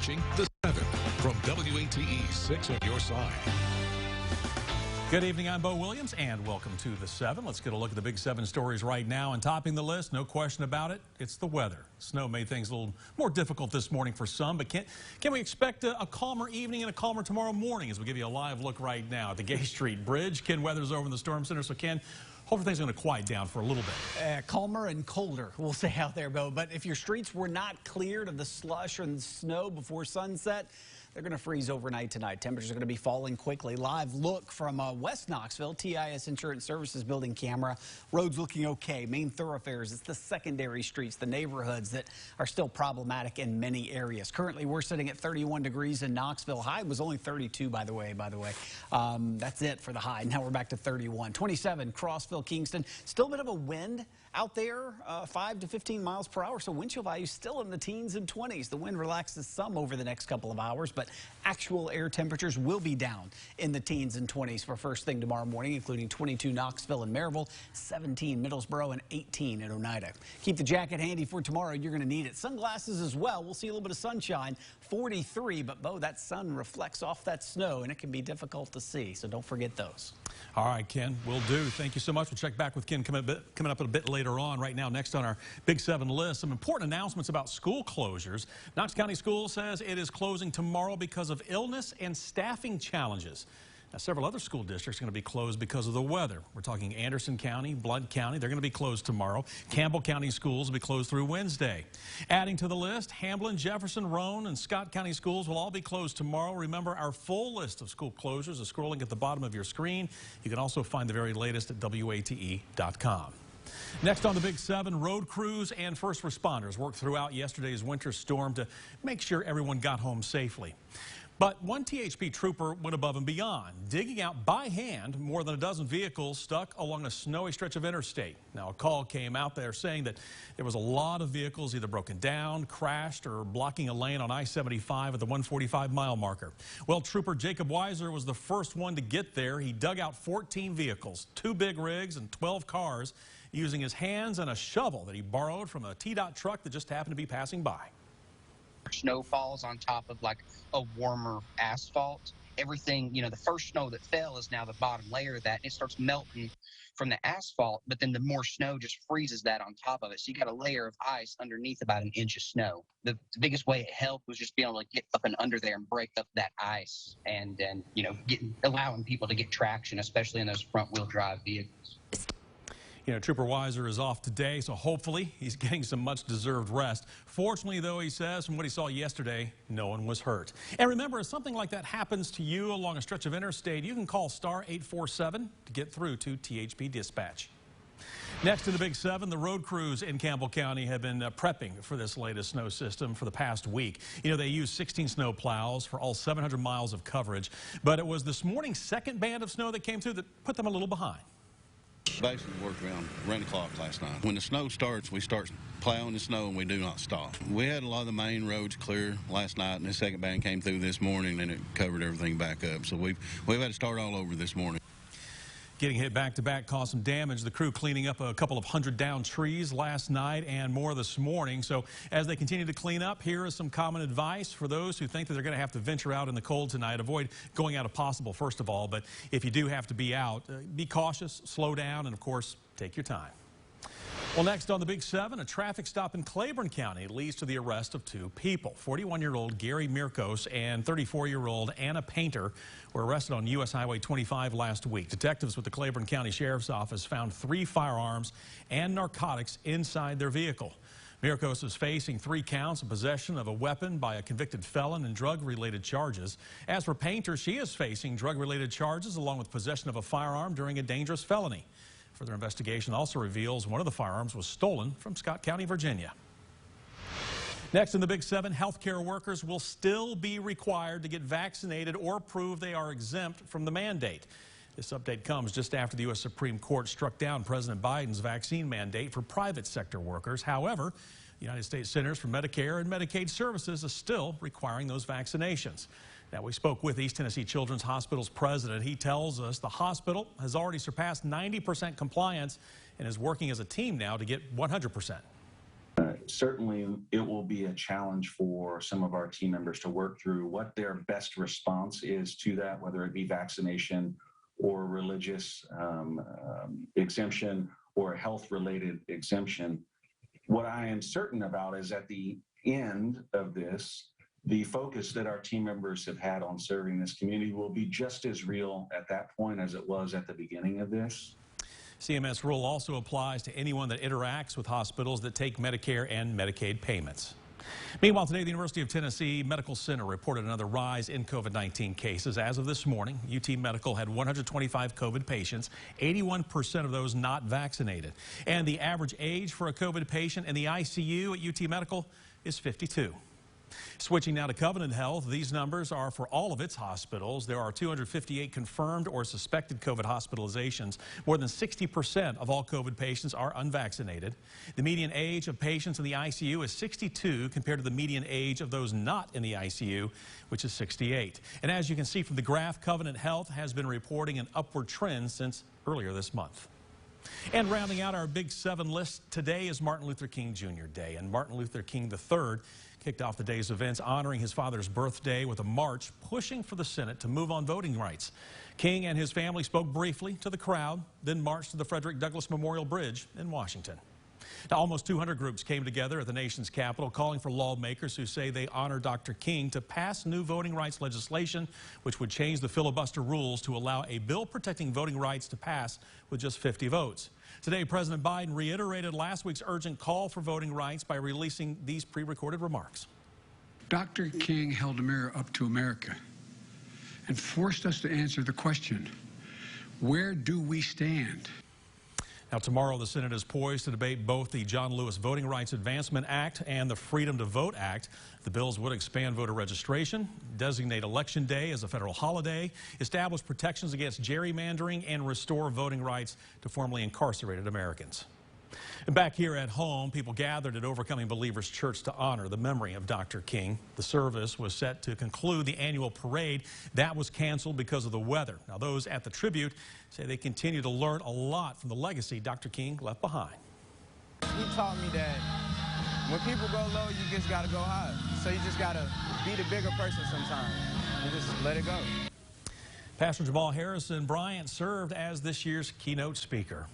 watching The 7 from WATE 6 on your side. Good evening, I'm Bo Williams, and welcome to The 7. Let's get a look at the big 7 stories right now. And topping the list, no question about it, it's the weather. Snow made things a little more difficult this morning for some, but can we expect a calmer evening and a calmer tomorrow morning as we give you a live look right now at the Gay Street Bridge? Ken Weather's over in the Storm Center, so Ken, hopefully things are going to quiet down for a little bit. Calmer and colder, we'll say out there, Bo. But if your streets were not cleared of the slush or the snow before sunset, they're going to freeze overnight tonight. Temperatures are going to be falling quickly. Live look from West Knoxville, TIS Insurance Services building camera. Roads looking okay. Main thoroughfares, it's the secondary streets, the neighborhoods that are still problematic in many areas. Currently, we're sitting at 31 degrees in Knoxville. High was only 32, by the way. That's it for the high. Now we're back to 31. 27, Crossville, Kingston. Still a bit of a wind out there, 5 to 15 miles per hour. So wind chill value still in the teens and 20s. The wind relaxes some over the next couple of hours, but actual air temperatures will be down in the teens and 20s for first thing tomorrow morning, including 22 Knoxville and Maryville, 17 Middlesboro, and 18 in Oneida. Keep the jacket handy for tomorrow. You're going to need it. Sunglasses as well. We'll see a little bit of sunshine, 43, but Bo, that sun reflects off that snow, and it can be difficult to see, so don't forget those. All right, Ken, will do. Thank you so much. We'll check back with Ken coming up a bit later on. Right now, next on our Big 7 list, some important announcements about school closures. Knox County School says it is closing tomorrow because of illness and staffing challenges. Now, several other school districts are going to be closed because of the weather. We're talking Anderson County, Blount County. They're going to be closed tomorrow. Campbell County schools will be closed through Wednesday. Adding to the list, Hamblin, Jefferson, Roane, and Scott County schools will all be closed tomorrow. Remember, our full list of school closures is scrolling at the bottom of your screen. You can also find the very latest at WATE.com. Next on the Big 7, road crews and first responders worked throughout yesterday's winter storm to make sure everyone got home safely. But one THP Trooper went above and beyond, digging out by hand more than a dozen vehicles stuck along a snowy stretch of interstate. Now, a call came out there saying that there was a lot of vehicles either broken down, crashed, or blocking a lane on I-75 at the 145-mile marker. Well, Trooper Jacob Weiser was the first one to get there. He dug out 14 vehicles, 2 big rigs, and 12 cars using his hands and a shovel that he borrowed from a TDOT truck that just happened to be passing by. Snow falls on top of like a warmer asphalt. Everything, the first snow that fell is now the bottom layer of that, and it starts melting from the asphalt, but then the more snow just freezes that on top of it. So you got a layer of ice underneath about an inch of snow. The biggest way it helped was just being able to get up and under there and break up that ice and allowing people to get traction, especially in those front wheel drive vehicles. Trooper Weiser is off today, so hopefully he's getting some much-deserved rest. Fortunately, though, he says, from what he saw yesterday, no one was hurt. And remember, if something like that happens to you along a stretch of interstate, you can call star 847 to get through to THP Dispatch. Next in the Big 7, the road crews in Campbell County have been prepping for this latest snow system for the past week. They used 16 snow plows for all 700 miles of coverage, but it was this morning's second band of snow that came through that put them a little behind. Basically worked around the clock last night. When the snow starts, we start plowing the snow and we do not stop. We had a lot of the main roads clear last night, and the second band came through this morning and it covered everything back up. So we've had to start all over this morning. Getting hit back-to-back caused some damage. The crew cleaning up a couple of 100 down trees last night and more this morning. So as they continue to clean up, here is some common advice for those who think that they're going to have to venture out in the cold tonight. Avoid going out if possible, first of all. But if you do have to be out, be cautious, slow down, and, of course, take your time. Well, next on the Big 7, a traffic stop in Claiborne County leads to the arrest of 2 people. 41-year-old Gary Mirkos and 34-year-old Anna Painter were arrested on U.S. Highway 25 last week. Detectives with the Claiborne County Sheriff's Office found 3 firearms and narcotics inside their vehicle. Mirkos is facing 3 counts of possession of a weapon by a convicted felon and drug-related charges. As for Painter, she is facing drug-related charges along with possession of a firearm during a dangerous felony. Further investigation also reveals one of the firearms was stolen from Scott County, Virginia. Next in the Big 7, healthcare workers will still be required to get vaccinated or prove they are exempt from the mandate. This update comes just after the U.S. Supreme Court struck down President Biden's vaccine mandate for private sector workers. However, the United States Centers for Medicare and Medicaid Services is still requiring those vaccinations. Now, we spoke with East Tennessee Children's Hospital's president. He tells us the hospital has already surpassed 90% compliance and is working as a team now to get 100%. certainly it will be a challenge for some of our team members to work through what their best response is to that, whether it be vaccination or religious exemption or a health-related exemption. What I am certain about is at the end of this, the focus that our team members have had on serving this community will be just as real at that point as it was at the beginning of this. CMS rule also applies to anyone that interacts with hospitals that take Medicare and Medicaid payments. Meanwhile, today, the University of Tennessee Medical Center reported another rise in COVID-19 cases. As of this morning, UT Medical had 125 COVID patients, 81% of those not vaccinated. And the average age for a COVID patient in the ICU at UT Medical is 52. Switching now to Covenant Health, these numbers are for all of its hospitals. There are 258 confirmed or suspected COVID hospitalizations. More than 60% of all COVID patients are unvaccinated. The median age of patients in the ICU is 62 compared to the median age of those not in the ICU, which is 68. And as you can see from the graph, Covenant Health has been reporting an upward trend since earlier this month. And rounding out our Big 7 list today is Martin Luther King Jr. Day. And Martin Luther King III kicked off the day's events honoring his father's birthday with a march pushing for the Senate to move on voting rights. King and his family spoke briefly to the crowd, then marched to the Frederick Douglass Memorial Bridge in Washington. Now, almost 200 groups came together at the nation's capital calling for lawmakers who say they honor Dr. King to pass new voting rights legislation, which would change the filibuster rules to allow a bill protecting voting rights to pass with just 50 votes. Today, President Biden reiterated last week's urgent call for voting rights by releasing these pre-recorded remarks. Dr. King held a mirror up to America and forced us to answer the question, where do we stand? Now, tomorrow, the Senate is poised to debate both the John Lewis Voting Rights Advancement Act and the Freedom to Vote Act. The bills would expand voter registration, designate Election Day as a federal holiday, establish protections against gerrymandering, and restore voting rights to formerly incarcerated Americans. And back here at home, people gathered at Overcoming Believers Church to honor the memory of Dr. King. The service was set to conclude the annual parade. That was canceled because of the weather. Now, those at the tribute say they continue to learn a lot from the legacy Dr. King left behind. He taught me that when people go low, you just got to go high. So you just got to be the bigger person sometimes and just let it go. Pastor Jamal Harrison Bryant served as this year's keynote speaker.